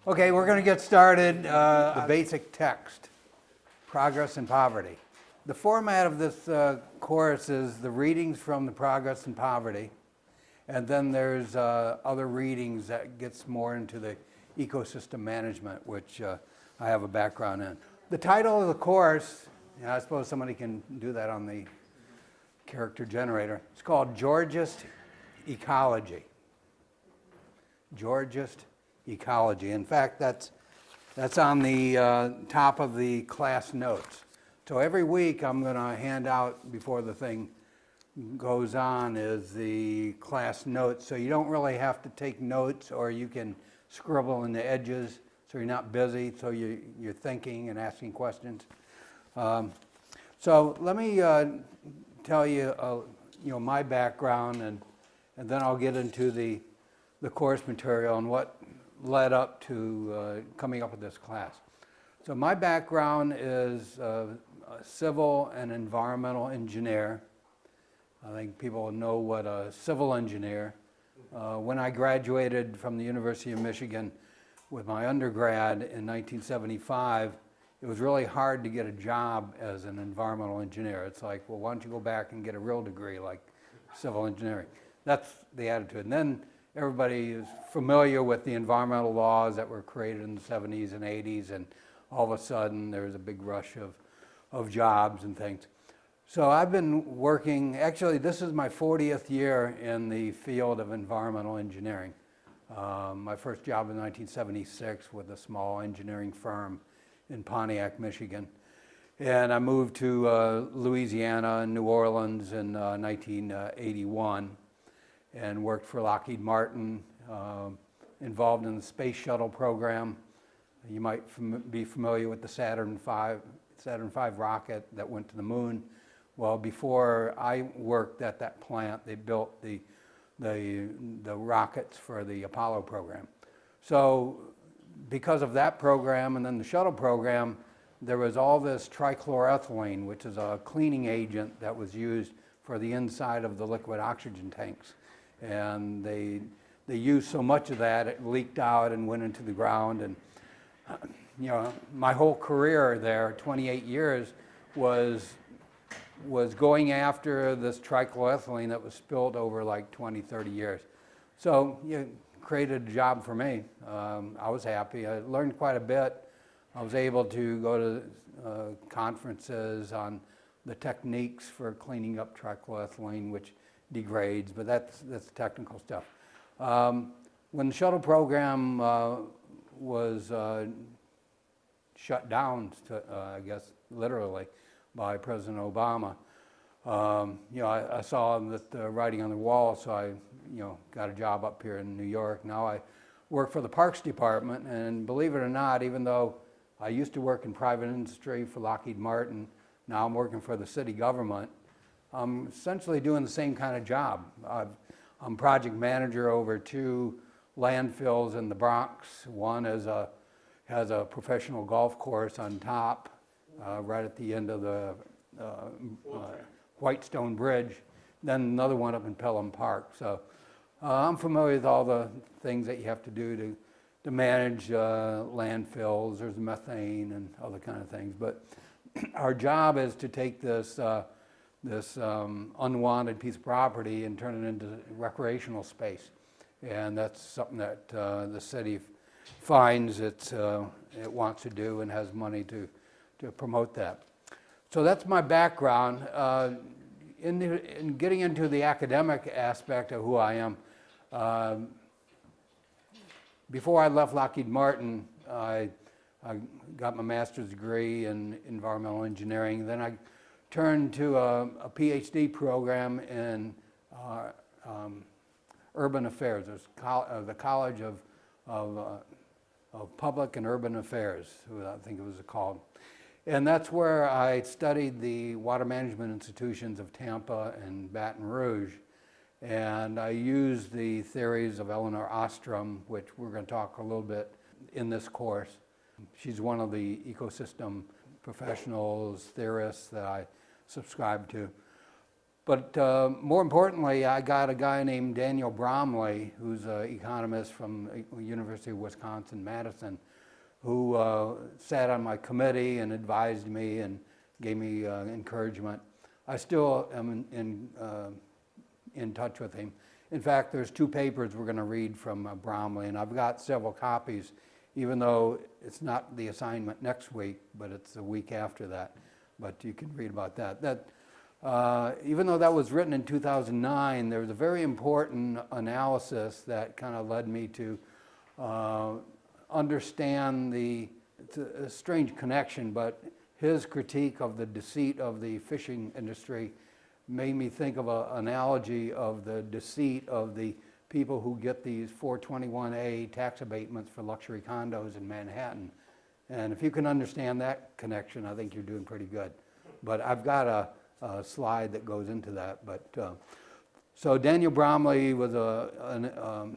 Okay, we're going to get started. The basic text, Progress and Poverty. The format of this course is the readings from the Progress and Poverty, and then there's other readings that gets more into the ecosystem management, which I have a background in. The title of the course, and I suppose somebody can do that on the character generator, it's called Georgist Ecology. Georgist Ecology. In fact, that's on the top of the class notes. So every week I'm going to hand out, before the thing goes on, is the class notes. So you don't really have to take notes, or you can scribble in the edges so you're not busy, so you're thinking and asking questions. So let me tell you, my background, and then I'll get into the course material and what led up to coming up with this class. So my background is a civil and environmental engineer. I think people know what a civil engineer. When I graduated from the University of Michigan with my undergrad in 1975, it was really hard to get a job as an environmental engineer. It's like, well, why don't you go back and get a real degree like civil engineering? That's the attitude. And then everybody is familiar with the environmental laws that were created in the 70s and 80s, and all of a sudden there was a big rush of jobs and things. So I've been working, actually this is my 40th year in the field of environmental engineering. My first job in 1976 with a small engineering firm in Pontiac, Michigan. And I moved to Louisiana and New Orleans in 1981. And worked for Lockheed Martin, involved in the space shuttle program. You might be familiar with the Saturn V rocket that went to the moon. Well, before I worked at that plant, they built the rockets for the Apollo program. So because of that program and then the shuttle program, there was all this trichloroethylene, which is a cleaning agent that was used for the inside of the liquid oxygen tanks. And they used so much of that, it leaked out and went into the ground. And my whole career there, 28 years, was going after this trichloroethylene that was spilled over like 20, 30 years. So created a job for me. I was happy. I learned quite a bit. I was able to go to conferences on the techniques for cleaning up trichloroethylene, which degrades, but that's technical stuff. When the shuttle program was shut down, I guess literally, by President Obama, I saw the writing on the wall, so I got a job up here in New York. Now I work for the Parks Department, and believe it or not, even though I used to work in private industry for Lockheed Martin, now I'm working for the city government. I'm essentially doing the same kind of job. I'm project manager over 2 landfills in the Bronx. One has a professional golf course on top, right at the end of the Whitestone Bridge. Then another one up in Pelham Park. So I'm familiar with all the things that you have to do to manage landfills. There's methane and other kind of things. But our job is to take this unwanted piece of property and turn it into recreational space. And that's something that the city finds it wants to do and has money to promote that. So that's my background. In getting into the academic aspect of who I am, before I left Lockheed Martin, I got my master's degree in environmental engineering. Then I turned to a PhD program in urban affairs. It was the College of Public and Urban Affairs, I think it was called. And that's where I studied the water management institutions of Tampa and Baton Rouge. And I used the theories of Elinor Ostrom, which we're going to talk a little bit in this course. She's one of the ecosystem professionals, theorists that I subscribe to. But more importantly, I got a guy named Daniel Bromley, who's an economist from the University of Wisconsin-Madison, who sat on my committee and advised me and gave me encouragement. I still am in touch with him. In fact, there's 2 papers we're going to read from Bromley, and I've got several copies, even though it's not the assignment next week, but it's the week after that. But you can read about that. Even though that was written in 2009, there was a very important analysis that kind of led me to understand it's a strange connection, but his critique of the deceit of the fishing industry made me think of an analogy of the deceit of the people who get these 421A tax abatements for luxury condos in Manhattan. And if you can understand that connection, I think you're doing pretty good. But I've got a slide that goes into that. But so Daniel Bromley was a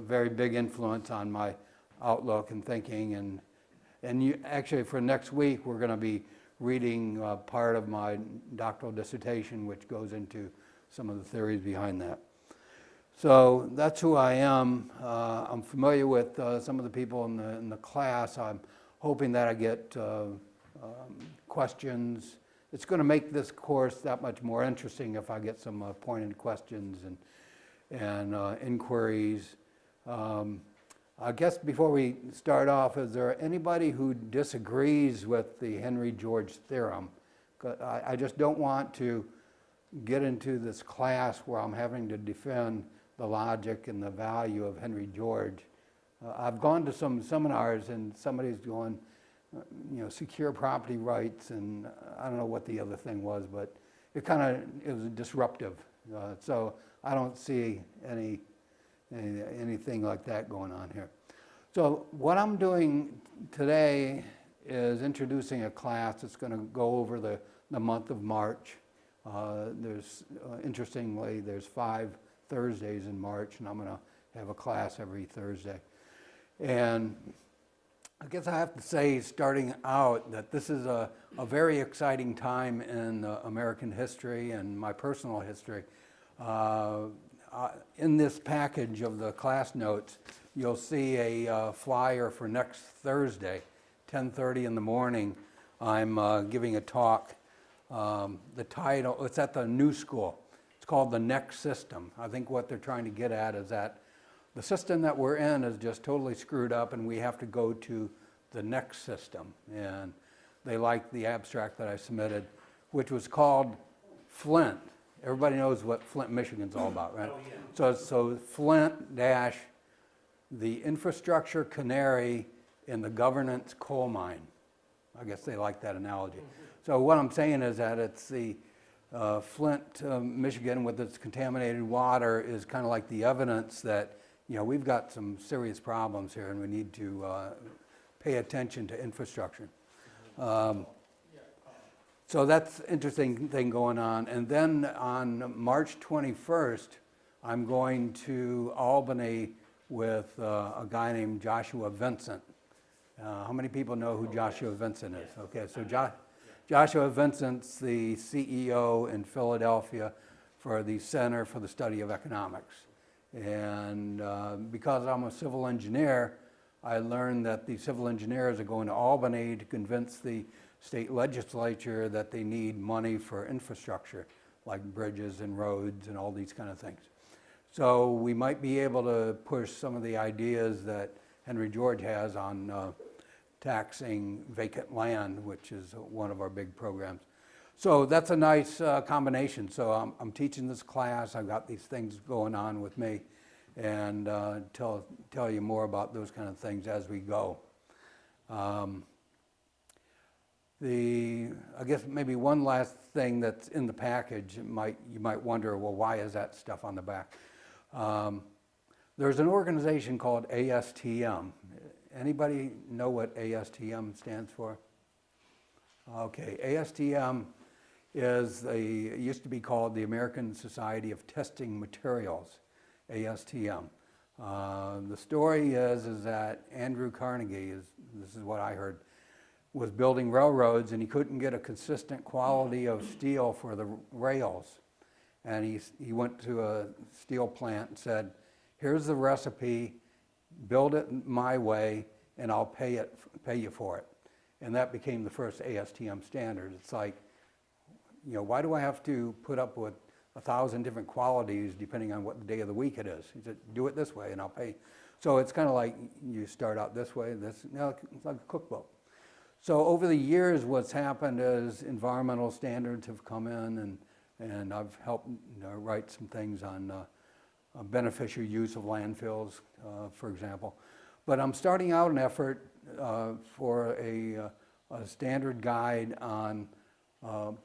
very big influence on my outlook and thinking. And actually for next week, we're going to be reading part of my doctoral dissertation, which goes into some of the theories behind that. So that's who I am. I'm familiar with some of the people in the class. I'm hoping that I get questions. It's going to make this course that much more interesting if I get some pointed questions and inquiries. I guess before we start off, is there anybody who disagrees with the Henry-George theorem? I just don't want to get into this class where I'm having to defend the logic and the value of Henry-George. I've gone to some seminars and somebody's going, secure property rights, and I don't know what the other thing was, but it was disruptive. So I don't see anything like that going on here. So what I'm doing today is introducing a class that's going to go over the month of March. Interestingly, there's 5 Thursdays in March, and I'm going to have a class every Thursday. And I guess I have to say, starting out, that this is a very exciting time in American history and my personal history. In this package of the class notes, you'll see a flyer for next Thursday, 10:30 in the morning. I'm giving a talk. The title, it's at the New School. It's called The Next System. I think what they're trying to get at is that the system that we're in is just totally screwed up and we have to go to the next system. And they liked the abstract that I submitted, which was called Flint. Everybody knows what Flint, Michigan's all about, right? Oh, yeah. So Flint dash the infrastructure canary in the governance coal mine. I guess they like that analogy. Mm-hmm. So what I'm saying is that it's the Flint, Michigan, with its contaminated water is kind of like the evidence that, we've got some serious problems here and we need to pay attention to infrastructure. So that's an interesting thing going on. And then on March 21st, I'm going to Albany with a guy named Joshua Vincent. How many people know who Joshua Vincent is? Okay, so Joshua Vincent's the CEO in Philadelphia for the Center for the Study of Economics. And because I'm a civil engineer, I learned that the civil engineers are going to Albany to convince the state legislature that they need money for infrastructure, like bridges and roads and all these kind of things. So we might be able to push some of the ideas that Henry George has on taxing vacant land, which is one of our big programs. So that's a nice combination. So I'm teaching this class, I've got these things going on with me, and tell you more about those kind of things as we go. I guess maybe one last thing that's in the package, you might wonder, well, why is that stuff on the back? There's an organization called ASTM. Anybody know what ASTM stands for? Okay, ASTM it used to be called the American Society of Testing Materials, ASTM. The story is that Andrew Carnegie, this is what I heard, was building railroads and he couldn't get a consistent quality of steel for the rails. and he went to a steel plant and said, here's the recipe, build it my way, and I'll pay you for it. And that became the first ASTM standard. It's like, why do I have to put up with 1,000 different qualities depending on what day of the week it is? He said, do it this way and I'll pay. So it's kind of like you start out this way, it's like a cookbook. So over the years, what's happened is environmental standards have come in, and I've helped write some things on beneficial use of landfills, for example. But I'm starting out an effort for a standard guide on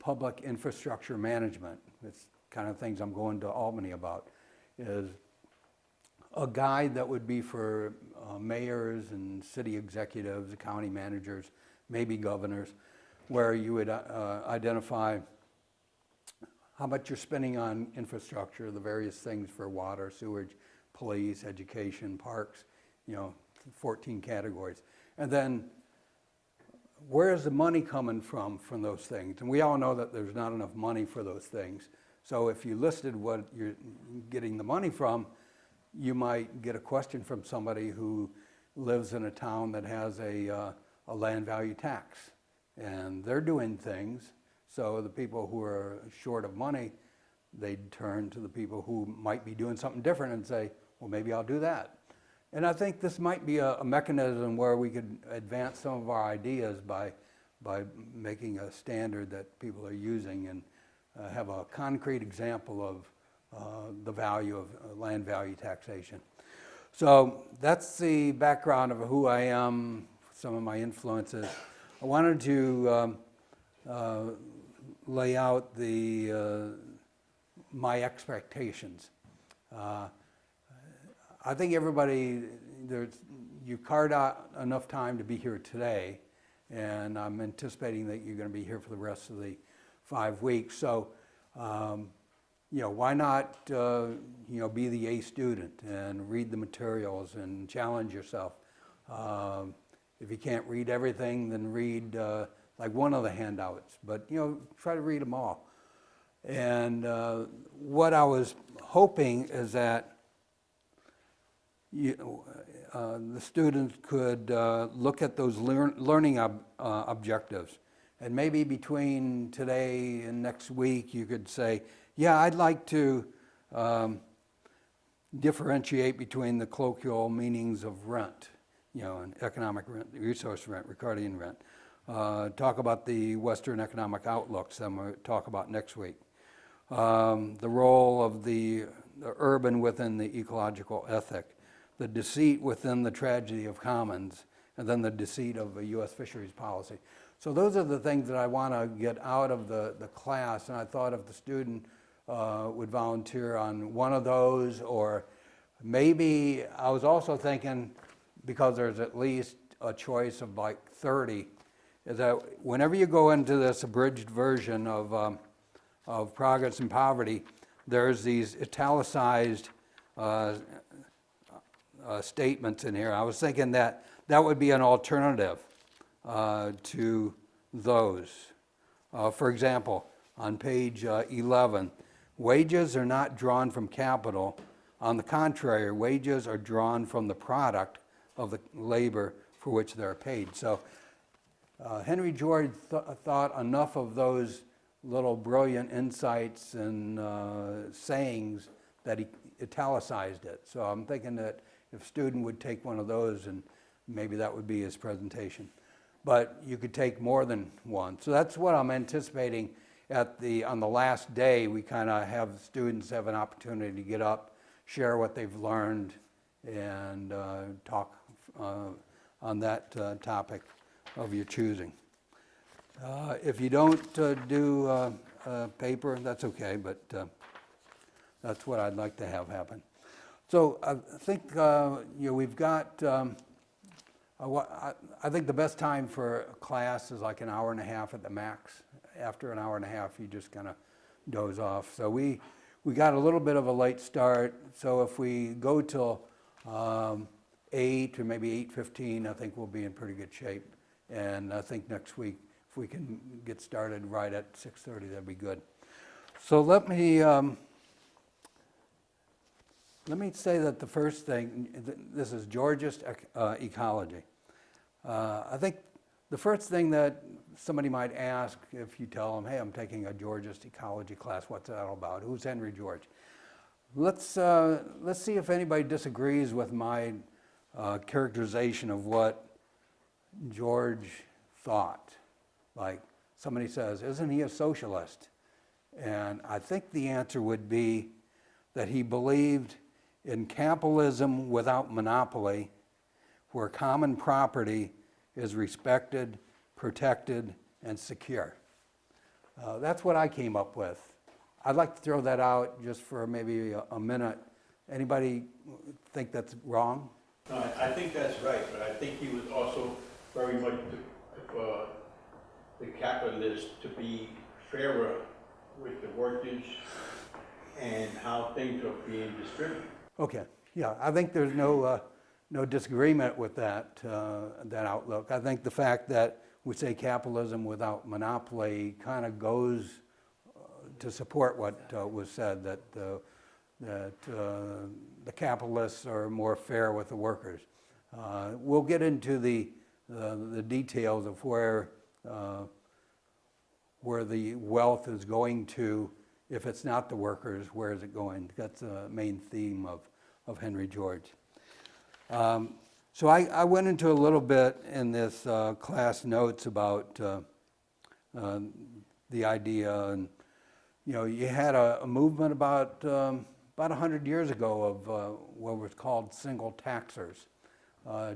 public infrastructure management. It's kind of things I'm going to Albany about, is a guide that would be for mayors and city executives, county managers, maybe governors, where you would identify how much you're spending on infrastructure, the various things for water, sewage, police, education, parks, 14 categories. And then where is the money coming from those things? And we all know that there's not enough money for those things. So if you listed what you're getting the money from, you might get a question from somebody who lives in a town that has a land value tax. And they're doing things, so the people who are short of money, they'd turn to the people who might be doing something different and say, well, maybe I'll do that. And I think this might be a mechanism where we could advance some of our ideas by making a standard that people are using and have a concrete example of the value of land value taxation. So that's the background of who I am, some of my influences. I wanted to lay out my expectations. I think everybody, you carved out enough time to be here today, and I'm anticipating that you're going to be here for the rest of the 5 weeks. So, why not, be the A student and read the materials and challenge yourself. If you can't read everything, then read like one of the handouts, but try to read them all. And what I was hoping is that the students could look at those learning objectives, and maybe between today and next week you could say, yeah, I'd like to differentiate between the colloquial meanings of rent, and economic rent, resource rent, Ricardian rent. Talk about the Western economic outlooks that we'll talk about next week. The role of the urban within the ecological ethic, the deceit within the tragedy of commons, and then the deceit of a U.S. fisheries policy. So those are the things that I want to get out of the class, and I thought if the student would volunteer on one of those, or maybe I was also thinking, because there's at least a choice of like 30, is that whenever you go into this abridged version of Progress and Poverty, there's these italicized statements in here. I was thinking that would be an alternative to those. For example, on page 11, wages are not drawn from capital. On the contrary, wages are drawn from the product of the labor for which they're paid. So Henry George thought enough of those little brilliant insights and sayings that he italicized it. So I'm thinking that if a student would take one of those, and maybe that would be his presentation. But you could take more than one. So that's what I'm anticipating on the last day. We kind of have students have an opportunity to get up, share what they've learned, and talk on that topic of your choosing. If you don't do a paper, that's okay, but that's what I'd like to have happen. So I think we've got. I think the best time for a class is like an hour and a half at the max. After an hour and a half, you just kind of doze off. So we got a little bit of a late start. So if we go till 8 or maybe 8:15, I think we'll be in pretty good shape. And I think next week, if we can get started right at 6:30, that'd be good. So let me Let me say that the first thing, this is Georgist Ecology. I think the first thing that somebody might ask if you tell them, hey, I'm taking a Georgist Ecology class, what's that all about? Who's Henry George? Let's see if anybody disagrees with my characterization of what George thought. Like somebody says, isn't he a socialist? And I think the answer would be that he believed in capitalism without monopoly, where common property is respected, protected, and secure. That's what I came up with. I'd like to throw that out just for maybe a minute. Anybody think that's wrong? No, I think that's right, but I think he was also very much the capitalist to be fairer with the workers and how things are being distributed. Okay, yeah, I think there's no disagreement with that outlook. I think the fact that we say capitalism without monopoly kind of goes to support what was said, that the capitalists are more fair with the workers. We'll get into the details of where the wealth is going to. If it's not the workers, where is it going? That's the main theme of Henry George. So I went into a little bit in this class notes about the idea, and you had a movement about 100 years ago of what was called single taxers.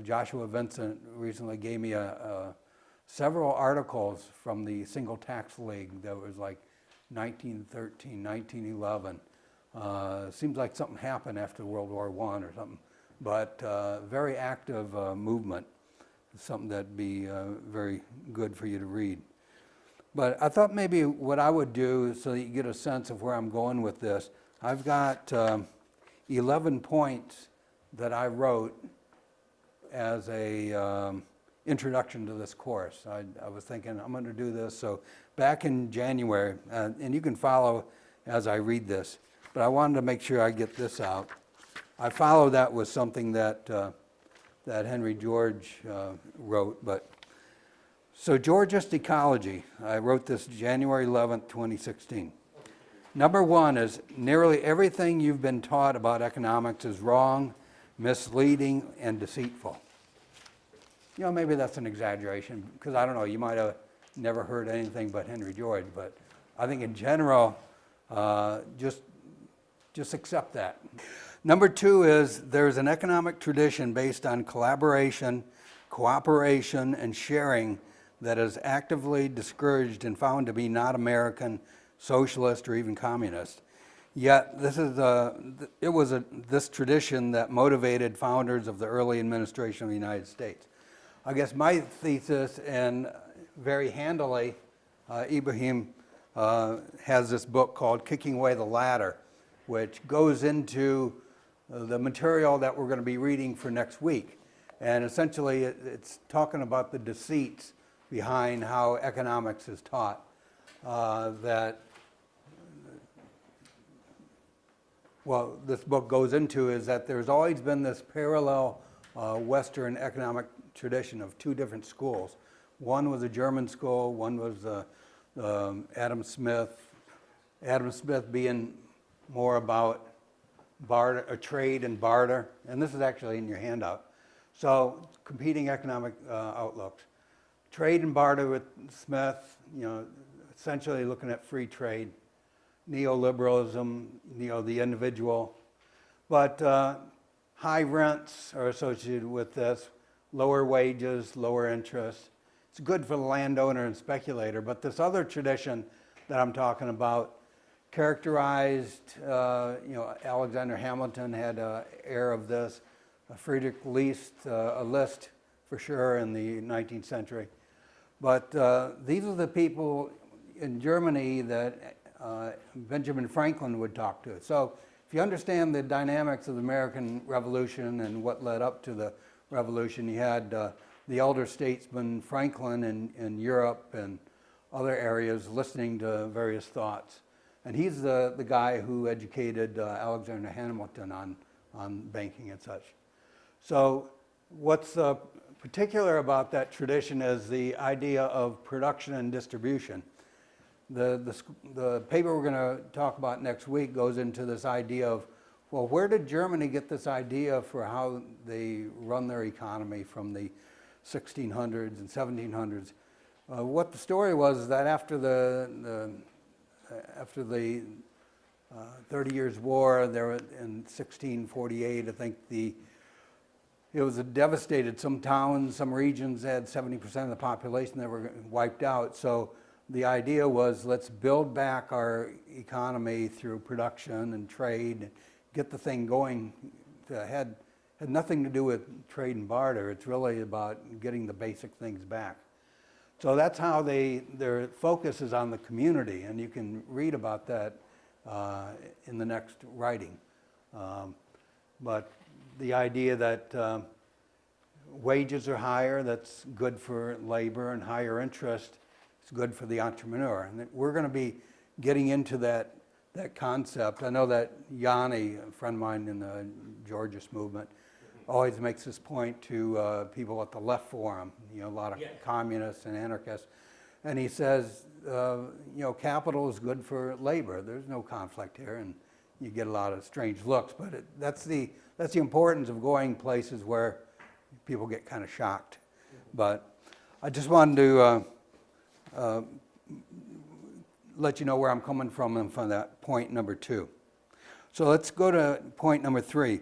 Joshua Vincent recently gave me several articles from the Single Tax League that was like 1913, 1911. Seems like something happened after World War I or something, but very active movement, something that'd be very good for you to read. But I thought maybe what I would do so that you get a sense of where I'm going with this, I've got 11 points that I wrote as a introduction to this course. I was thinking I'm going to do this. So back in January, and you can follow as I read this, but I wanted to make sure I get this out. I follow that with something that Henry George wrote. So Georgist Ecology, I wrote this January 11th, 2016. Number one is nearly everything you've been taught about economics is wrong, misleading, and deceitful. Maybe that's an exaggeration, because I don't know, you might have never heard anything but Henry George, but I think in general, just accept that. Number two is there's an economic tradition based on collaboration, cooperation, and sharing that is actively discouraged and found to be not American, socialist, or even communist. Yet this this tradition that motivated founders of the early administration of the United States. I guess my thesis, and very handily, Ibrahim has this book called Kicking Away the Ladder, which goes into the material that we're going to be reading for next week. And essentially it's talking about the deceits behind how economics is taught. This book goes into is that there's always been this parallel Western economic tradition of two different schools. One was a German school, one was Adam Smith. Adam Smith being more about barter, trade and barter, and this is actually in your handout. So competing economic outlooks. Trade and barter with Smith, essentially looking at free trade. Neoliberalism, the individual. But high rents are associated with this, lower wages, lower interest. It's good for the landowner and speculator, but this other tradition that I'm talking about characterized, Alexander Hamilton had an air of this, Friedrich List for sure in the 19th century. But these are the people in Germany that Benjamin Franklin would talk to. So if you understand the dynamics of the American Revolution and what led up to the Revolution, you had the elder statesman Franklin in Europe and other areas listening to various thoughts. And he's the guy who educated Alexander Hamilton on on banking and such. So what's particular about that tradition is the idea of production and distribution. The paper we're going to talk about next week goes into this idea of, well, where did Germany get this idea for how they run their economy from the 1600s and 1700s? What the story was is that after the 30 Years' War, there in 1648, I think it was devastated. Some towns, some regions had 70% of the population that were wiped out. So the idea was, let's build back our economy through production and trade, get the thing going. It had nothing to do with trade and barter. It's really about getting the basic things back. So that's how their focus is on the community, and you can read about that in the next writing. But the idea that wages are higher, that's good for labor, and higher interest is good for the entrepreneur. And we're going to be getting into that concept. I know that Yanni, a friend of mine in the Georgist movement, always makes this point to people at the left forum, a lot of communists and anarchists. And he says, capital is good for labor. There's no conflict here, and you get a lot of strange looks. But that's the importance of going places where people get kind of shocked. But I just wanted to let you know where I'm coming from and from that point number 2. So let's go to point number 3.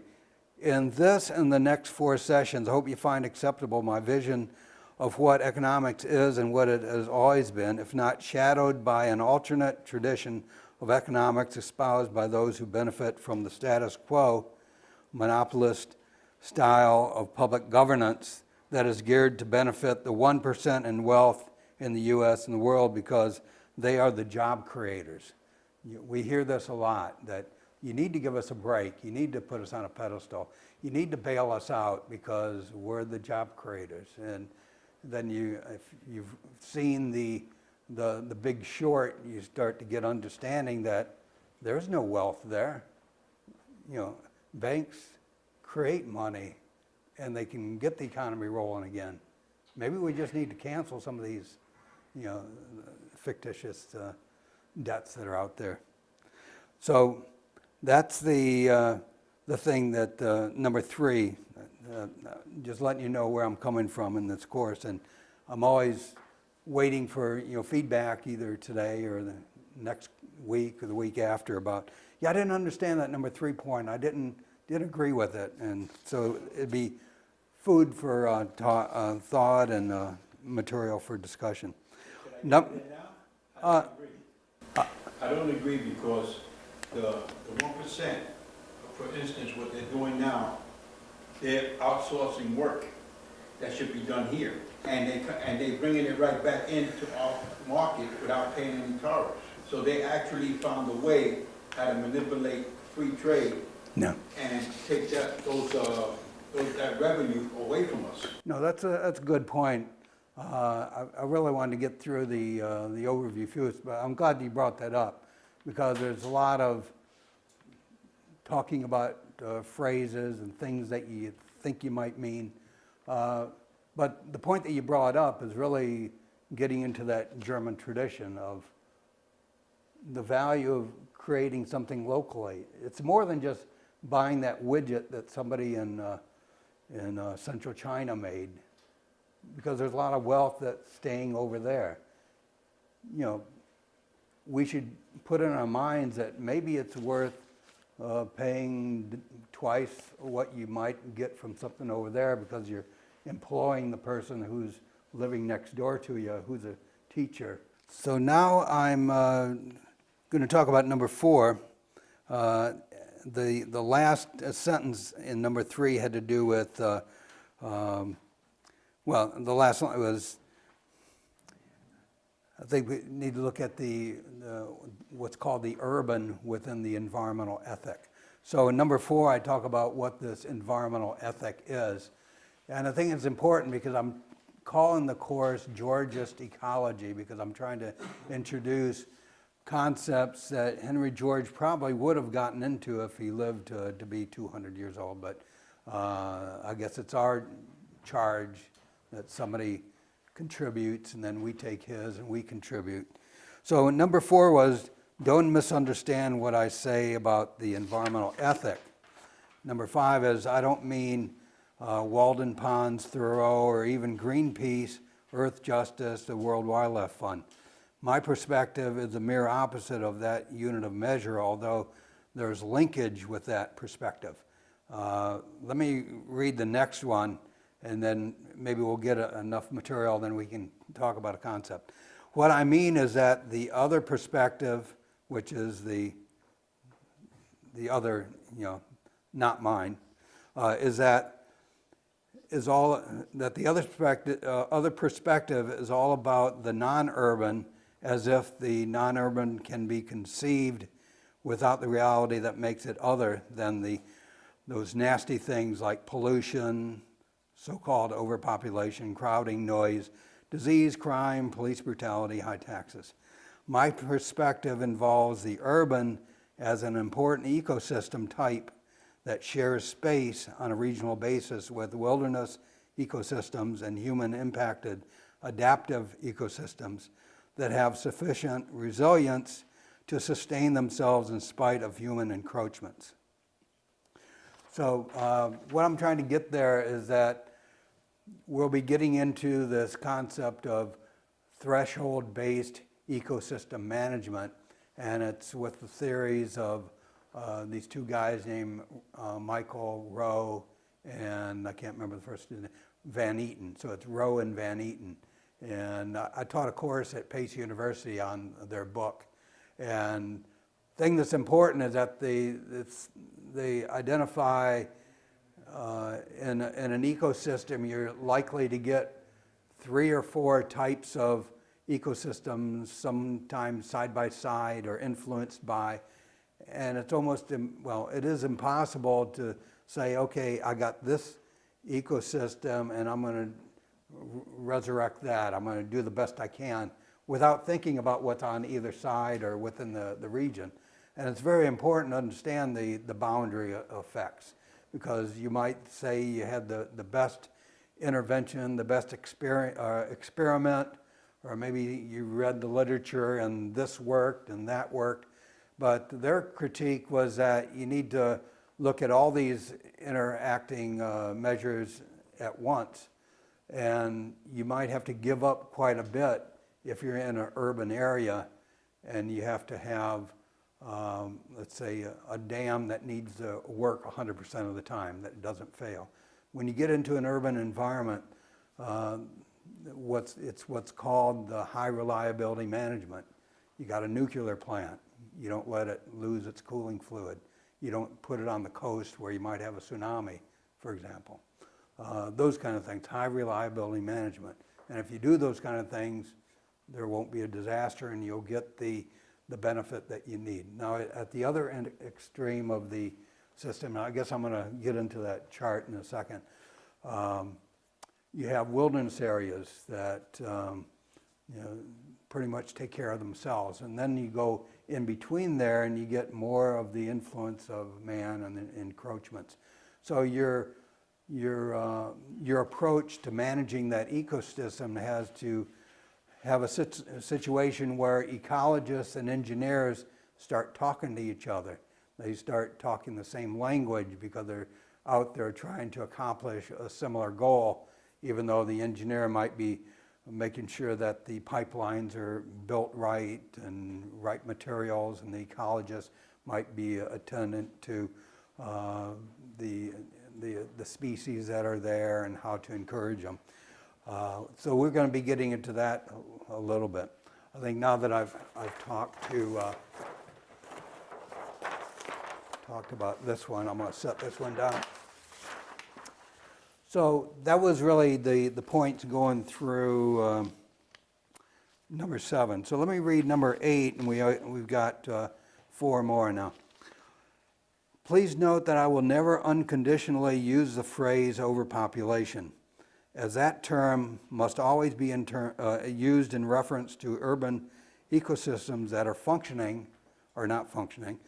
In this and the next 4 sessions, I hope you find acceptable my vision of what economics is and what it has always been, if not shadowed by an alternate tradition of economics espoused by those who benefit from the status quo, monopolist style of public governance that is geared to benefit the 1% in wealth in the U.S. and the world because they are the job creators. We hear this a lot, that you need to give us a break. You need to put us on a pedestal. You need to bail us out because we're the job creators. And then if you've seen the Big Short, you start to get understanding that there's no wealth there. Banks create money and they can get the economy rolling again. Maybe we just need to cancel some of these, fictitious debts that are out there. So that's the thing that number 3, just letting you know where I'm coming from in this course. And I'm always waiting for feedback either today or the next week or the week after about, I didn't understand that number 3 point. I didn't agree with it. And so it'd be food for thought and material for discussion. I don't agree because the 1%, for instance, what they're doing now, they're outsourcing work that should be done here. And they're bringing it right back into our market without paying any tariffs. So they actually found a way how to manipulate free trade and take that revenue away from us. No, that's a good point. I really wanted to get through the overview first, but I'm glad you brought that up because there's a lot of talking about phrases and things that you think you might mean. But the point that you brought up is really getting into that German tradition of the value of creating something locally. It's more than just buying that widget that somebody in central China made, because there's a lot of wealth that's staying over there. We should put in our minds that maybe it's worth paying twice what you might get from something over there because you're employing the person who's living next door to you, who's a teacher. So now I'm going to talk about number 4. The last sentence in number 3 had to do with, the last one was, I think we need to look at what's called the urban within the environmental ethic. So in number 4, I talk about what this environmental ethic is. And I think it's important because I'm calling the course Georgist Ecology because I'm trying to introduce concepts that Henry George probably would have gotten into if he lived to be 200 years old, but I guess it's our charge that somebody contributes and then we take his and we contribute. So number 4 was, don't misunderstand what I say about the environmental ethic. Number 5 is, I don't mean Walden Ponds, Thoreau, or even Greenpeace, Earth Justice, the World Wildlife Fund. My perspective is the mere opposite of that unit of measure, although there's linkage with that perspective. Let me read the next one, and then maybe we'll get enough material, then we can talk about a concept. What I mean is that the other perspective, which is the other, not mine, is that the other perspective is all about the non-urban, as if the non-urban can be conceived without the reality that makes it other than those nasty things like pollution, so-called overpopulation, crowding, noise, disease, crime, police brutality, high taxes. My perspective involves the urban as an important ecosystem type that shares space on a regional basis with wilderness ecosystems and human-impacted adaptive ecosystems that have sufficient resilience to sustain themselves in spite of human encroachments. So what I'm trying to get there is that we'll be getting into this concept of threshold-based ecosystem management, and it's with the theories of these two guys named Michael Rowe and I can't remember the first name, Van Eaton. So it's Rowe and Van Eaton. And I taught a course at Pace University on their book. And the thing that's important is that they identify in an ecosystem, you're likely to get 3 or 4 types of ecosystems, sometimes side by side or influenced by, and it's almost, well, it is impossible to say, okay, I got this ecosystem and I'm going to resurrect that. I'm going to do the best I can without thinking about what's on either side or within the region. And it's very important to understand the boundary effects, because you might say you had the best intervention, the best experiment, or maybe you read the literature and this worked and that worked. But their critique was that you need to look at all these interacting measures at once. And you might have to give up quite a bit if you're in an urban area and you have to have, let's say, a dam that needs to work 100% of the time, that doesn't fail. When you get into an urban environment, it's what's called the high reliability management. You got a nuclear plant. You don't let it lose its cooling fluid. You don't put it on the coast where you might have a tsunami, for example. Those kind of things, high reliability management. And if you do those kind of things, there won't be a disaster and you'll get the benefit that you need. Now, at the other end extreme of the system, now I guess I'm going to get into that chart in a second. You have wilderness areas that pretty much take care of themselves. And then you go in between there and you get more of the influence of man and the encroachments. So your approach to managing that ecosystem has to have a situation where ecologists and engineers start talking to each other. They start talking the same language because they're out there trying to accomplish a similar goal, even though the engineer might be making sure that the pipelines are built right and right materials, and the ecologist might be attendant to the species that are there and how to encourage them. So we're going to be getting into that a little bit. I think now that I've talked about this one, I'm going to set this one down. So that was really the points going through number 7. So let me read number 8, and we've got 4 more now. Please note that I will never unconditionally use the phrase overpopulation, as that term must always be used in reference to urban ecosystems that are functioning or not functioning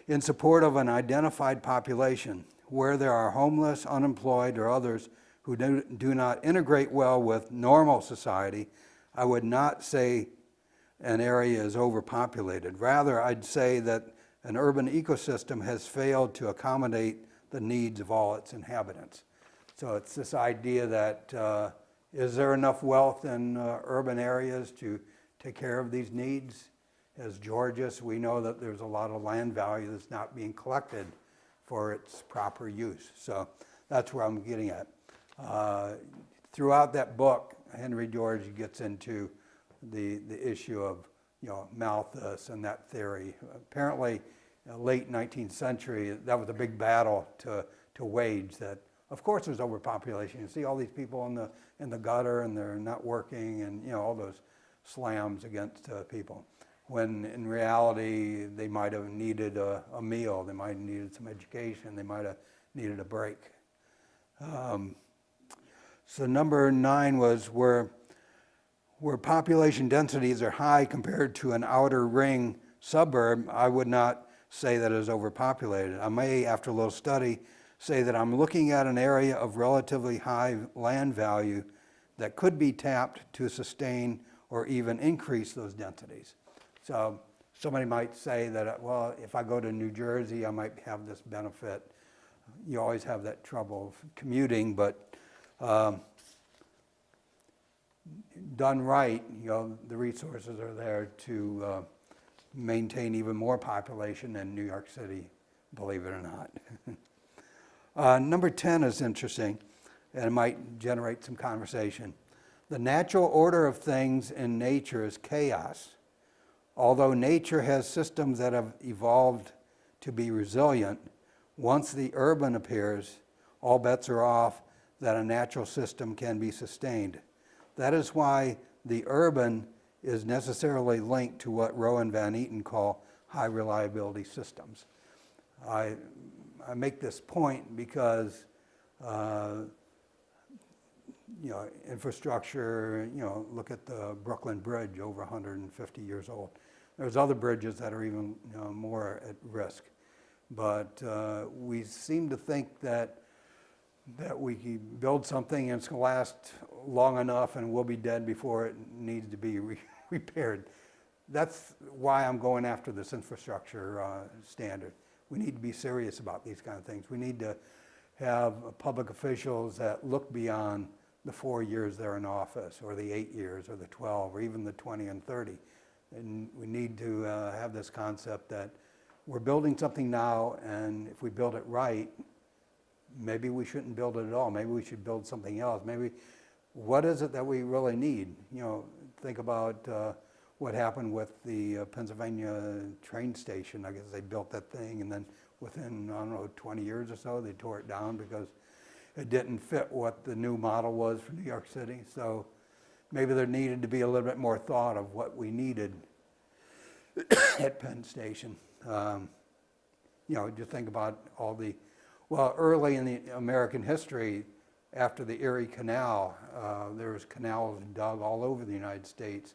in support of an identified population. Where there are homeless, unemployed, or others who do not integrate well with normal society, I would not say an area is overpopulated. Rather, I'd say that an urban ecosystem has failed to accommodate the needs of all its inhabitants. So it's this idea that is there enough wealth in urban areas to take care of these needs? As Georgists, we know that there's a lot of land value that's not being collected for its proper use. So that's where I'm getting at. Throughout that book, Henry George gets into the issue of Malthus and that theory. Apparently, late 19th century, that was a big battle to wage. That of course there's overpopulation. You see all these people in the gutter and they're not working, and all those slams against people. When in reality they might have needed a meal, they might have needed some education, they might have needed a break. So number 9 was where population densities are high compared to an outer ring suburb, I would not say that it is overpopulated. I may, after a little study, say that I'm looking at an area of relatively high land value that could be tapped to sustain or even increase those densities. So somebody might say that, well, if I go to New Jersey, I might have this benefit. You always have that trouble of commuting, but done right, the resources are there to maintain even more population in New York City, believe it or not. Number 10 is interesting, and it might generate some conversation. The natural order of things in nature is chaos. Although nature has systems that have evolved to be resilient, once the urban appears, all bets are off that a natural system can be sustained. That is why the urban is necessarily linked to what Rowe and Van Eaton call high reliability systems. I make this point because infrastructure, look at the Brooklyn Bridge, over 150 years old. There's other bridges that are even more at risk. But we seem to think that we can build something and it's going to last long enough and we'll be dead before it needs to be repaired. That's why I'm going after this infrastructure standard. We need to be serious about these kind of things. We need to have public officials that look beyond the 4 years they're in office, or the 8 years, or the 12, or even the 20 and 30. And we need to have this concept that we're building something now, and if we build it right, maybe we shouldn't build it at all. Maybe we should build something else. Maybe, what is it that we really need? Think about what happened with the Pennsylvania train station. I guess they built that thing, and then within, 20 years or so, they tore it down because it didn't fit what the new model was for New York City. So maybe there needed to be a little bit more thought of what we needed at Penn Station. Just think about all the, early in the American history, after the Erie Canal, there was canals dug all over the United States.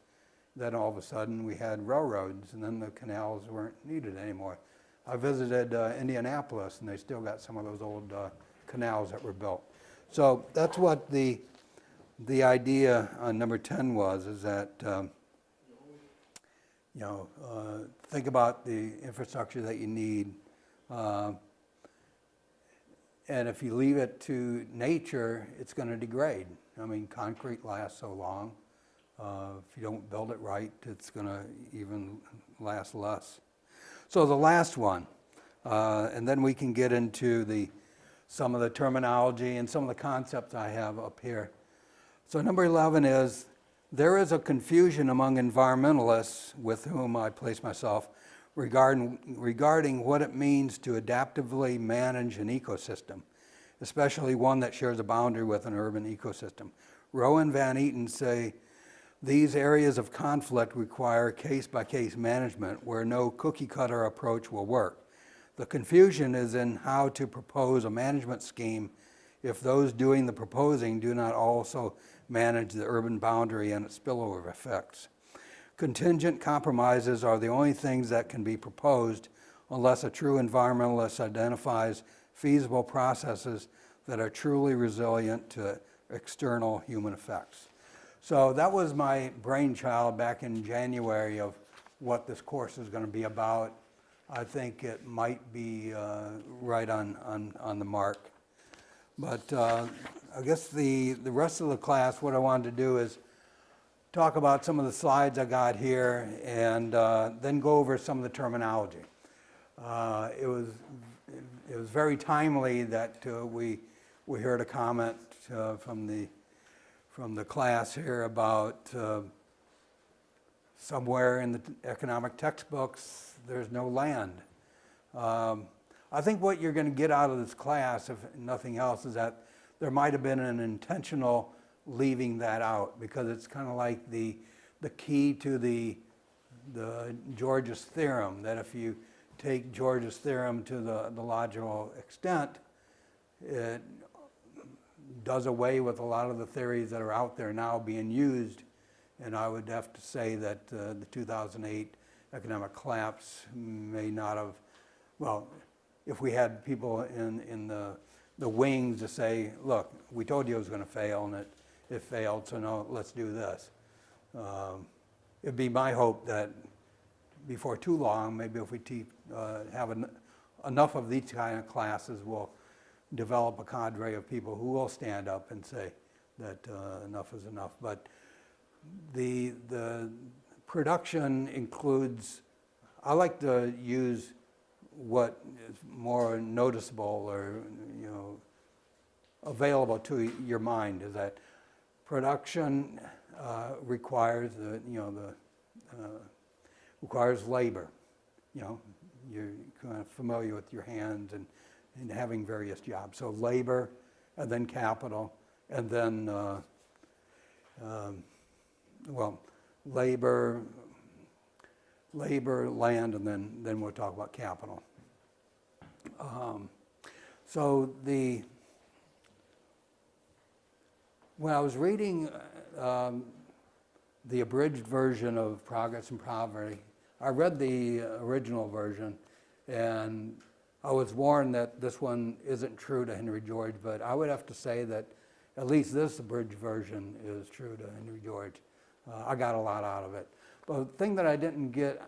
Then all of a sudden we had railroads, and then the canals weren't needed anymore. I visited Indianapolis, and they still got some of those old canals that were built. So that's what the idea on number 10 was, is that think about the infrastructure that you need, and if you leave it to nature, it's going to degrade. I mean, concrete lasts so long. If you don't build it right, it's going to even last less. So the last one, and then we can get into some of the terminology and some of the concepts I have up here. So number 11 is, there is a confusion among environmentalists, with whom I place myself, regarding what it means to adaptively manage an ecosystem, especially one that shares a boundary with an urban ecosystem. Rowe and Van Eaton say these areas of conflict require case-by-case management where no cookie-cutter approach will work. The confusion is in how to propose a management scheme if those doing the proposing do not also manage the urban boundary and its spillover effects. Contingent compromises are the only things that can be proposed unless a true environmentalist identifies feasible processes that are truly resilient to external human effects. So that was my brainchild back in January of what this course is going to be about. I think it might be right on the mark. But I guess the rest of the class, what I wanted to do is talk about some of the slides I got here and then go over some of the terminology. It was very timely that we heard a comment from the class here about somewhere in the economic textbooks there's no land. I think what you're going to get out of this class, if nothing else, is that there might have been an intentional leaving that out, because it's kind of like the key to the Georgist theorem, that if you take Georgist theorem to the logical extent, it does away with a lot of the theories that are out there now being used. And I would have to say that the 2008 economic collapse may not have, well, if we had people in the wings to say, look, we told you it was going to fail, and it failed, so no, let's do this. It'd be my hope that before too long, maybe if we have enough of these kind of classes, we'll develop a cadre of people who will stand up and say that enough is enough. But the production includes, I like to use what is more noticeable or available to your mind, is that production requires requires labor. You're kind of familiar with your hands and having various jobs. So labor, and then capital, and then labor, land, and then we'll talk about capital. When I was reading the abridged version of Progress and Poverty, I read the original version, and I was warned that this one isn't true to Henry George, but I would have to say that at least this abridged version is true to Henry George. I got a lot out of it. But the thing that I didn't get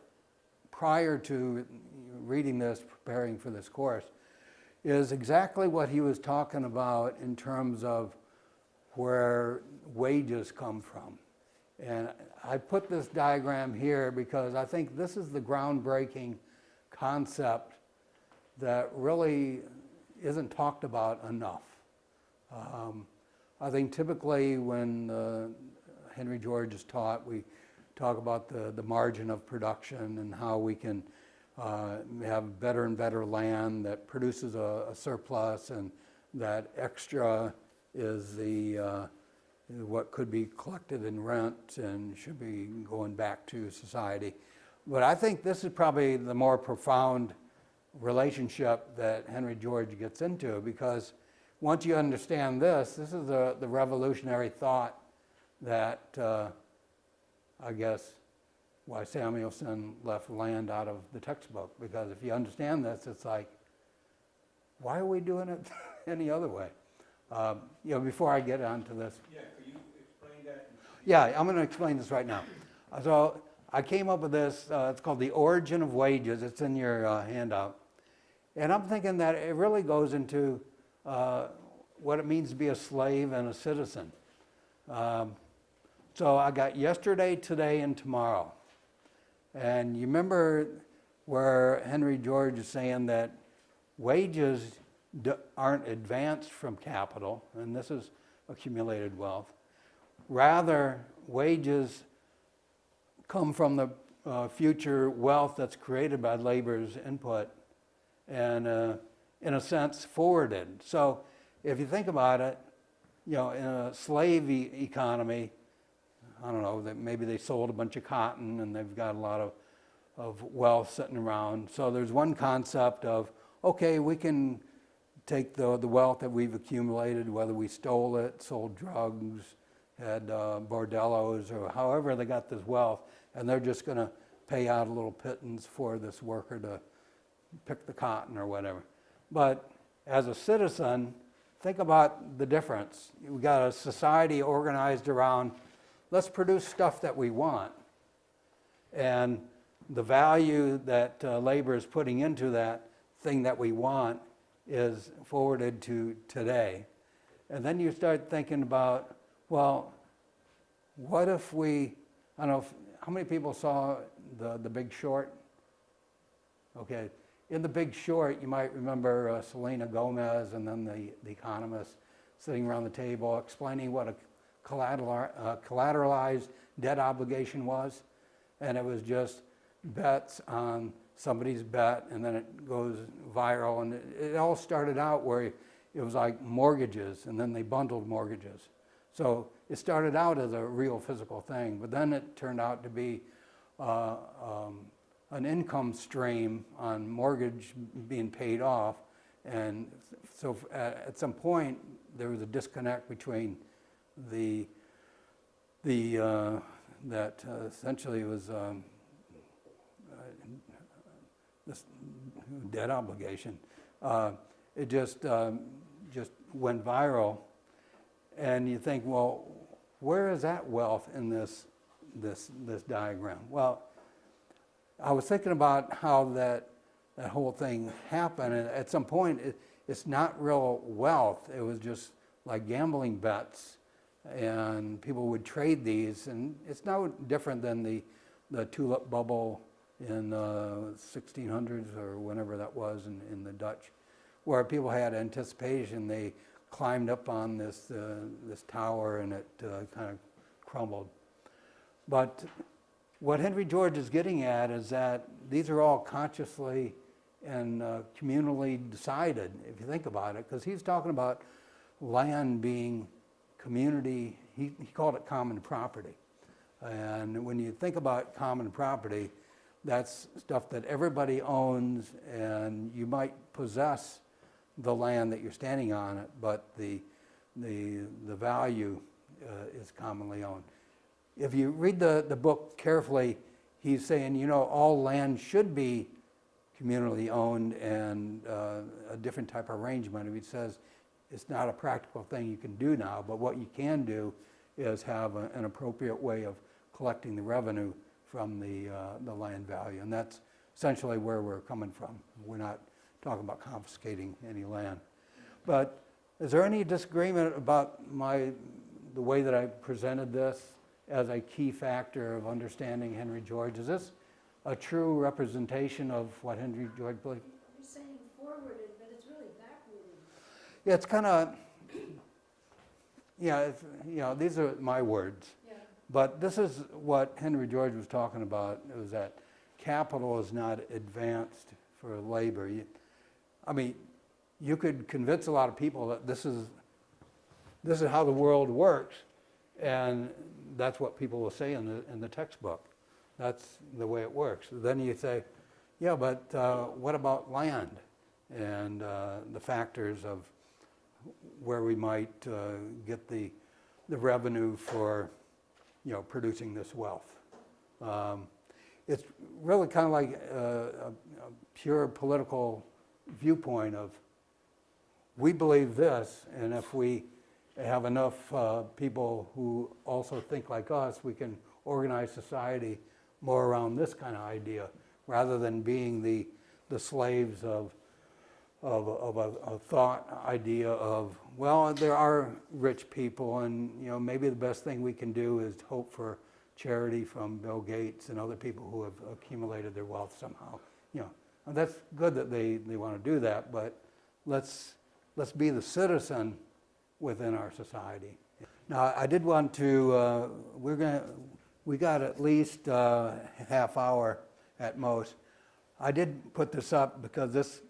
prior to reading this, preparing for this course, is exactly what he was talking about in terms of where wages come from. And I put this diagram here because I think this is the groundbreaking concept that really isn't talked about enough. I think typically when Henry George is taught, we talk about the margin of production and how we can have better and better land that produces a surplus, and that extra is what could be collected in rent and should be going back to society. But I think this is probably the more profound relationship that Henry George gets into, because once you understand this is the revolutionary thought that I guess why Samuelson left land out of the textbook, because if you understand this, it's like, why are we doing it any other way? Before I get onto this. Yeah, could you explain that? Yeah, I'm going to explain this right now. So I came up with this, it's called The Origin of Wages. It's in your handout. And I'm thinking that it really goes into what it means to be a slave and a citizen. So I got yesterday, today, and tomorrow. And you remember where Henry George is saying that wages aren't advanced from capital, and this is accumulated wealth. Rather, wages come from the future wealth that's created by labor's input and, in a sense, forwarded. So if you think about it, in a slave economy, I don't know, that maybe they sold a bunch of cotton and they've got a lot of wealth sitting around. So there's one concept of, okay, we can take the wealth that we've accumulated, whether we stole it, sold drugs, had bordellos, or however they got this wealth, and they're just going to pay out a little pittance for this worker to pick the cotton or whatever. But as a citizen, think about the difference. We got a society organized around, let's produce stuff that we want. And the value that labor is putting into that thing that we want is forwarded to today. And then you start thinking about, well, what if we, I don't know, how many people saw the Big Short? Okay, in the Big Short, you might remember Selena Gomez and then the economists sitting around the table explaining what a collateralized debt obligation was. And it was just bets on somebody's bet, and then it goes viral. And it all started out where it was like mortgages, and then they bundled mortgages. So it started out as a real physical thing, but then it turned out to be an income stream on mortgage being paid off. And so at some point, there was a disconnect between that essentially was this debt obligation. It just went viral, and you think, well, where is that wealth in this diagram? Well, I was thinking about how that whole thing happened, and at some point, it's not real wealth. It was just like gambling bets, and people would trade these, and it's no different than the tulip bubble in the 1600s or whenever that was in the Dutch, where people had anticipation. They climbed up on this tower, and it kind of crumbled. But what Henry George is getting at is that these are all consciously and communally decided, if you think about it, because he's talking about land being community. He called it common property. And when you think about common property, that's stuff that everybody owns, and you might possess the land that you're standing on it, but the value is commonly owned. If you read the book carefully, he's saying, you know, all land should be communally owned and a different type of arrangement. He says it's not a practical thing you can do now, but what you can do is have an appropriate way of collecting the revenue from the land value. And that's essentially where we're coming from. We're not talking about confiscating any land. But is there any disagreement about the way that I presented this as a key factor of understanding Henry George? Is this a true representation of what Henry George believed? You're saying forwarded, but it's really backwarded. Yeah, it's kind of, these are my words. Yeah. But this is what Henry George was talking about. It was that capital is not advanced for labor. You could convince a lot of people that this is how the world works, and that's what people will say in the textbook. That's the way it works. Then you say, yeah, but what about land and the factors of where we might get the revenue for producing this wealth? It's really kind of like a pure political viewpoint of, we believe this, and if we have enough people who also think like us, we can organize society more around this kind of idea, rather than being the slaves of a thought idea of, well, there are rich people, and maybe the best thing we can do is hope for charity from Bill Gates and other people who have accumulated their wealth somehow. And that's good that they want to do that, but let's be the citizen within our society. Now, I did want to, we got at least a half hour at most. I did put this up because this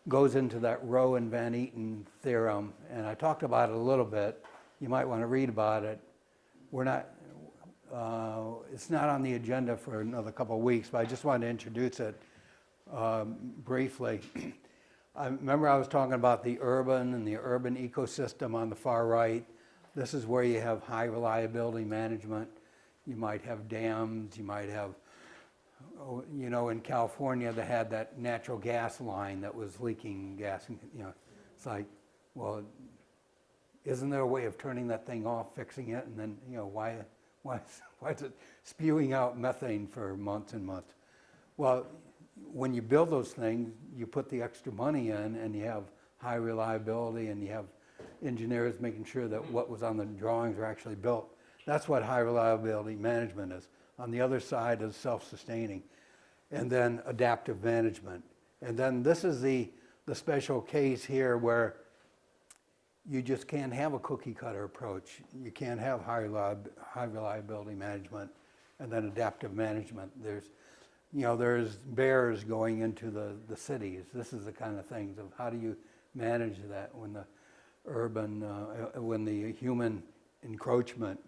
goes into that Rowe and Van Eaton theorem, and I talked about it a little bit. You might want to read about it. It's not on the agenda for another couple of weeks, but I just wanted to introduce it briefly. I remember I was talking about the urban and the urban ecosystem on the far right. This is where you have high reliability management. you might have dams, you might have, oh, you know, in California they had that natural gas line that was leaking gas, and, you know, it's like, well, isn't there a way of turning that thing off, fixing it, and then, you know, why is it spewing out methane for months and months? Well, when you build those things, you put the extra money in, and you have high reliability, and you have engineers making sure that what was on the drawings are actually built. That's what high reliability management is. On the other side is self-sustaining, and then adaptive management. And then this is the special case here where you just can't have a cookie cutter approach. You can't have high reliability management and then adaptive management. There's bears going into the cities. This is the kind of things of how do you manage that when the when the human encroachment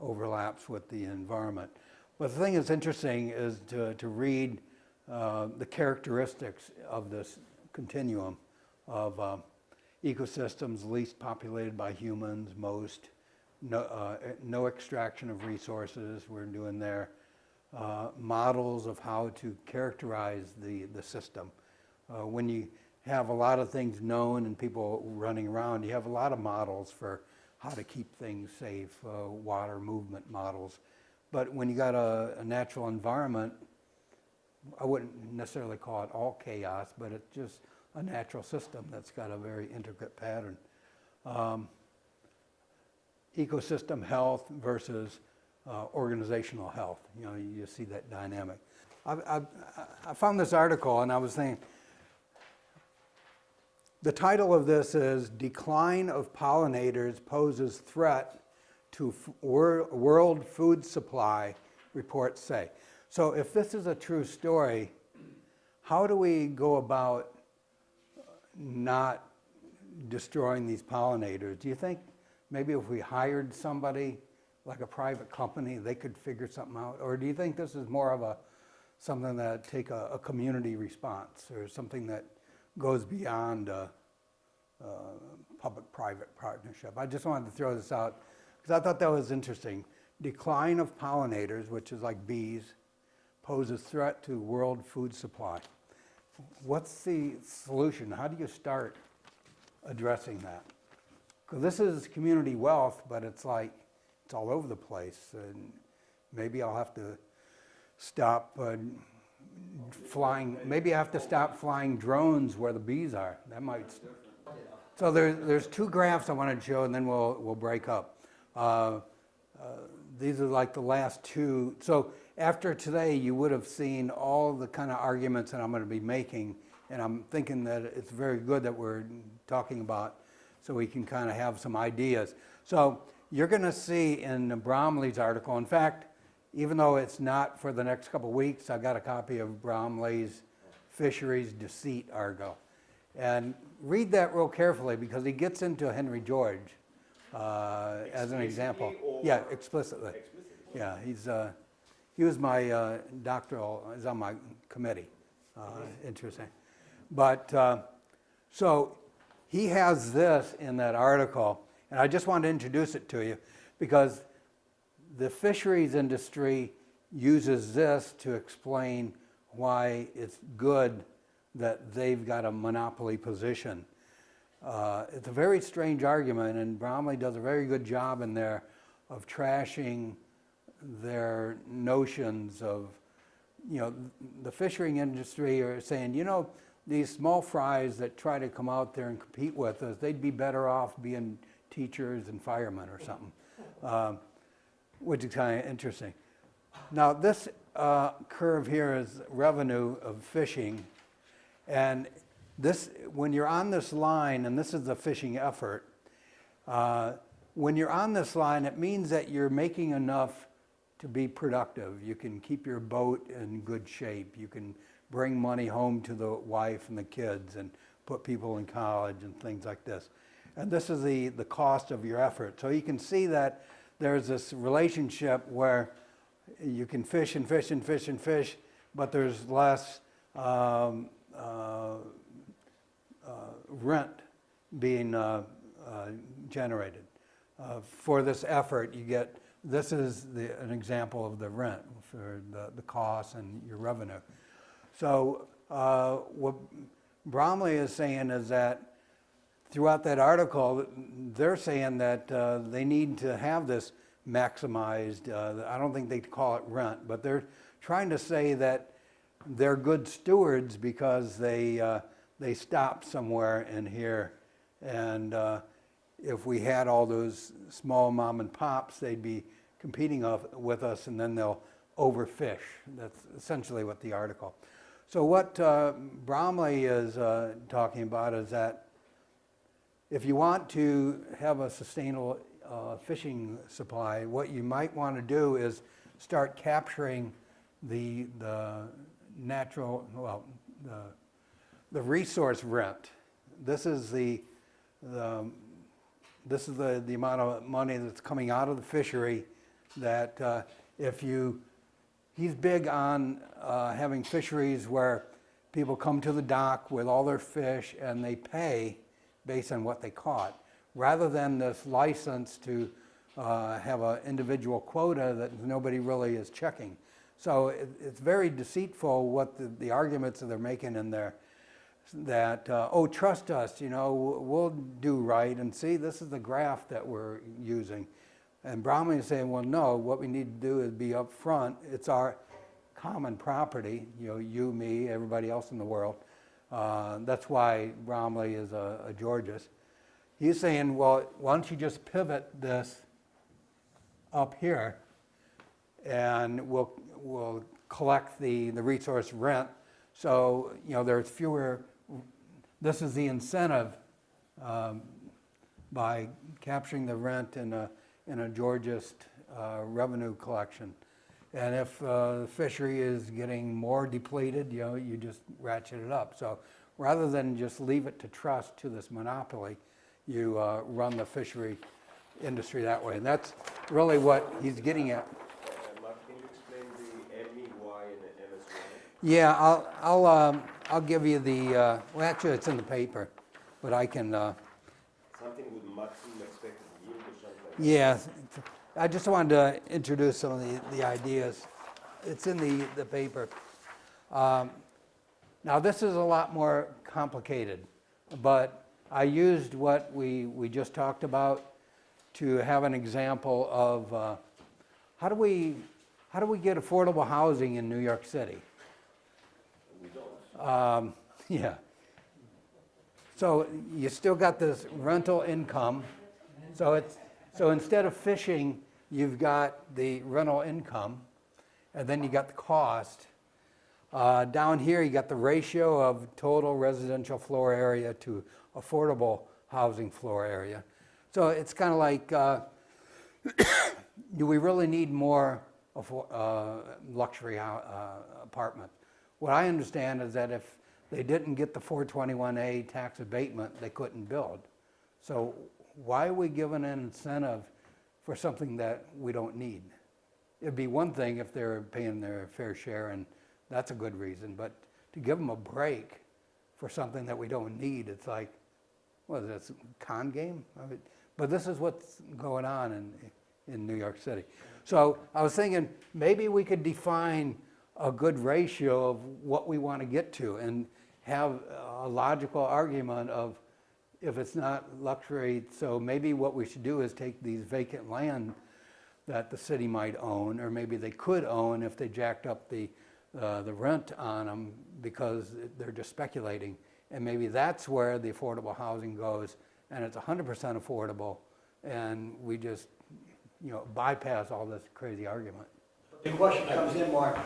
overlaps with the environment. But the thing that's interesting is to read the characteristics of this continuum of ecosystems least populated by humans, most, no extraction of resources we're doing there, models of how to characterize the system. When you have a lot of things known and people running around, you have a lot of models for how to keep things safe, water movement models. But when you got a natural environment, I wouldn't necessarily call it all chaos, but it's just a natural system that's got a very intricate pattern. Ecosystem health versus organizational health. You know, you see that dynamic. I found this article and I was thinking, the title of this is Decline of Pollinators Poses Threat to World Food Supply, reports say. So if this is a true story, how do we go about not destroying these pollinators? Do you think maybe if we hired somebody like a private company, they could figure something out? Or do you think this is more of something that take a community response or something that goes beyond public-private partnership? I just wanted to throw this out because I thought that was interesting. Decline of pollinators, which is like bees, poses threat to world food supply. What's the solution? How do you start addressing that? Because this is community wealth, but it's like, it's all over the place. And maybe I'll have to stop flying, maybe I have to stop flying drones where the bees are. That might. So there's two graphs I wanted to show, and then we'll break up. These are like the last two. So after today, you would have seen all the kind of arguments that I'm going to be making, and I'm thinking that it's very good that we're talking about so we can kind of have some ideas. So you're going to see in Bromley's article, in fact, even though it's not for the next couple of weeks, I got a copy of Bromley's Fisheries Deceit article. And read that real carefully because he gets into Henry George as an example. Yeah, explicitly. Yeah, he was my doctoral, he's on my committee. Interesting. But so he has this in that article, and I just wanted to introduce it to you because the fisheries industry uses this to explain why it's good that they've got a monopoly position. It's a very strange argument, and Bromley does a very good job in there of trashing their notions of, you know, the fishing industry are saying, you know, these small fries that try to come out there and compete with us, they'd be better off being teachers and firemen or something, which is kind of interesting. Now this curve here is revenue of fishing, and this, when you're on this line, and this is the fishing effort, when you're on this line, it means that you're making enough to be productive. You can keep your boat in good shape. You can bring money home to the wife and the kids and put people in college and things like this. And this is the cost of your effort. So you can see that there's this relationship where you can fish and fish and fish and fish, but there's less rent being generated. For this effort, you get this is an example of the rent for the cost and your revenue. So what Bromley is saying is that throughout that article, they're saying that they need to have this maximized, I don't think they call it rent, but they're trying to say that they're good stewards because they stop somewhere in here. And if we had all those small mom and pops, they'd be competing with us, and then they'll overfish. That's essentially what the article. So what Bromley is talking about is that if you want to have a sustainable fishing supply, what you might want to do is start capturing the natural, well, the resource rent. This is the amount of money that's coming out of the fishery that he's big on having fisheries where people come to the dock with all their fish and they pay based on what they caught, rather than this license to have an individual quota that nobody really is checking. So it's very deceitful what the arguments that they're making in there, that, oh, trust us, you know, we'll do right, and see, this is the graph that we're using. And Bromley is saying, well, no, what we need to do is be upfront. It's our common property, you know, you, me, everybody else in the world. That's why Bromley is a Georgist. He's saying, well, why don't you just pivot this up here, and we'll collect the resource rent. So, you know, there's fewer, this is the incentive by capturing the rent in a Georgist revenue collection. And if the fishery is getting more depleted, you know, you just ratchet it up. So rather than just leave it to trust to this monopoly, you run the fishery industry that way. And that's really what he's getting at. Mark, can you explain the MEY and the MSY? Yeah, I'll give you the, well, actually it's in the paper, but I can, Something with maximum expected yield or something? yeah, I just wanted to introduce some of the ideas. It's in the paper. Now this is a lot more complicated, but I used what we just talked about to have an example of how do we get affordable housing in New York City? We don't. Yeah. So you still got this rental income. So instead of fishing, you've got the rental income, and then you got the cost. Down here, you got the ratio of total residential floor area to affordable housing floor area. So it's kind of like, do we really need more luxury apartments? What I understand is that if they didn't get the 421A tax abatement, they couldn't build. So why are we giving an incentive for something that we don't need? It'd be one thing if they're paying their fair share, and that's a good reason, but to give them a break for something that we don't need, it's like, what is this, con game? I mean, but this is what's going on in New York City. So I was thinking maybe we could define a good ratio of what we want to get to and have a logical argument of if it's not luxury, so maybe what we should do is take these vacant land that the city might own, or maybe they could own if they jacked up the rent on them because they're just speculating. And maybe that's where the affordable housing goes, and it's 100% affordable, and we just, you know, bypass all this crazy argument. The question comes in, Mark,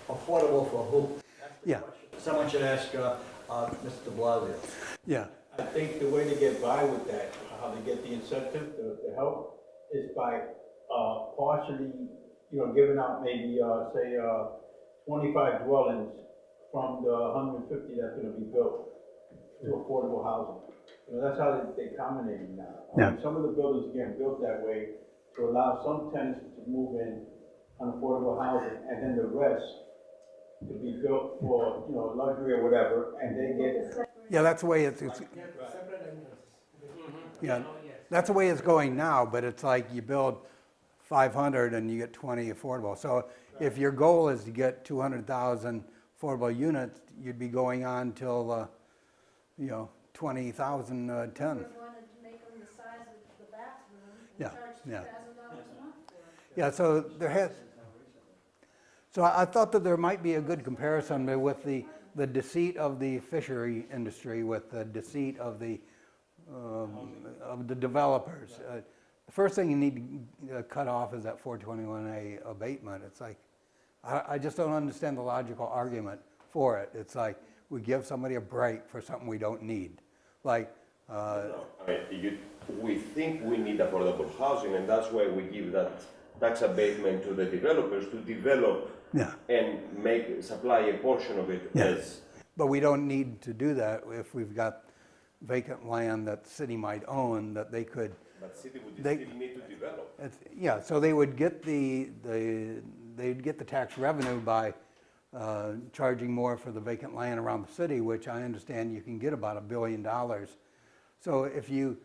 affordable for who? That's the Yeah. question. Someone should ask Mr. de Blasio. Yeah. I think the way to get by with that, how to get the incentive to help, is by partially, you know, giving out maybe, say, 25 dwellings from the 150 that's going to be built to affordable housing. You know, that's how they're accommodating now. Yeah. Some of the buildings are getting built that way to allow some tenants to move in on affordable housing, and then the rest to be built for, you know, luxury or whatever, and they get. Yeah, that's the way it's yeah, that's the way it's going now, but it's like you build 500 and you get 20 affordable. So if your goal is to get 200,000 affordable units, you'd be going on till, 20,010. If we wanted to make them the size of the bathroom Yeah, and charge yeah. $2,000 a month for it. Yeah, so there has, so I thought that there might be a good comparison with the deceit of the fishery industry with the deceit of the developers. The first thing you need to cut off is that 421A abatement. It's like, I just don't understand the logical argument for it. It's like, we give somebody a break for something we don't need. Like, No, we think we need affordable housing, and that's why we give that tax abatement to the developers to develop yeah. and supply a portion of it Yeah. as. But we don't need to do that if we've got vacant land that the city might own that they could. But city would They- still need to develop. Yeah, so they would get they'd get the tax revenue by charging more for the vacant land around the city, which I understand you can get about $1 billion. So if you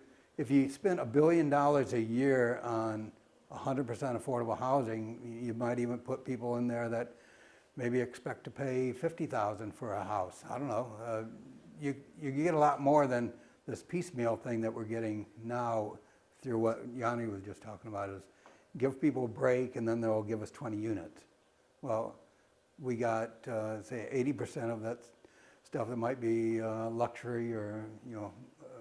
spent $1 billion a year on 100% affordable housing, you might even put people in there that maybe expect to pay $50,000 for a house. I don't know. You get a lot more than this piecemeal thing that we're getting now through what Yanni was just talking about, is give people a break and then they'll give us 20 units. Well, we got, say, 80% of that stuff that might be luxury or,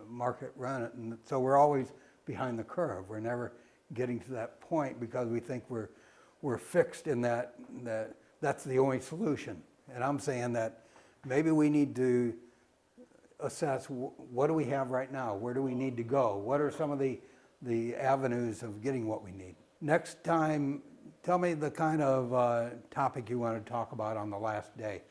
market rent. And so we're always behind the curve. We're never getting to that point because we think we're fixed in that's the only solution. And I'm saying that maybe we need to assess what do we have right now? Where do we need to go? What are some of the avenues of getting what we need? Next time, tell me the kind of topic you want to talk about on the last day.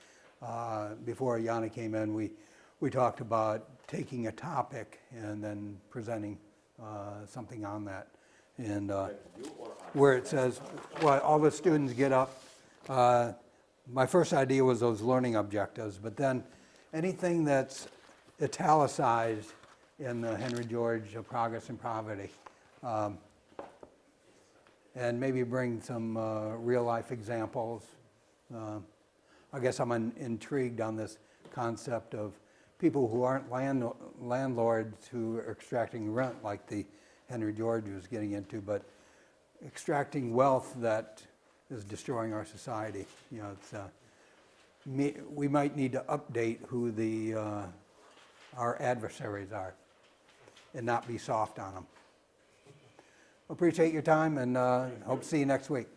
Before Yanni came in, we talked about taking a topic and then presenting something on that. And where it says, well, all the students get up. My first idea was those learning objectives, but then anything that's italicized in the Henry George Progress and Poverty. And maybe bring some real life examples. I guess I'm intrigued on this concept of people who aren't landlords who are extracting rent like the Henry George was getting into, but extracting wealth that is destroying our society. We might need to update who our adversaries are and not be soft on them. Appreciate your time and hope to see you next week.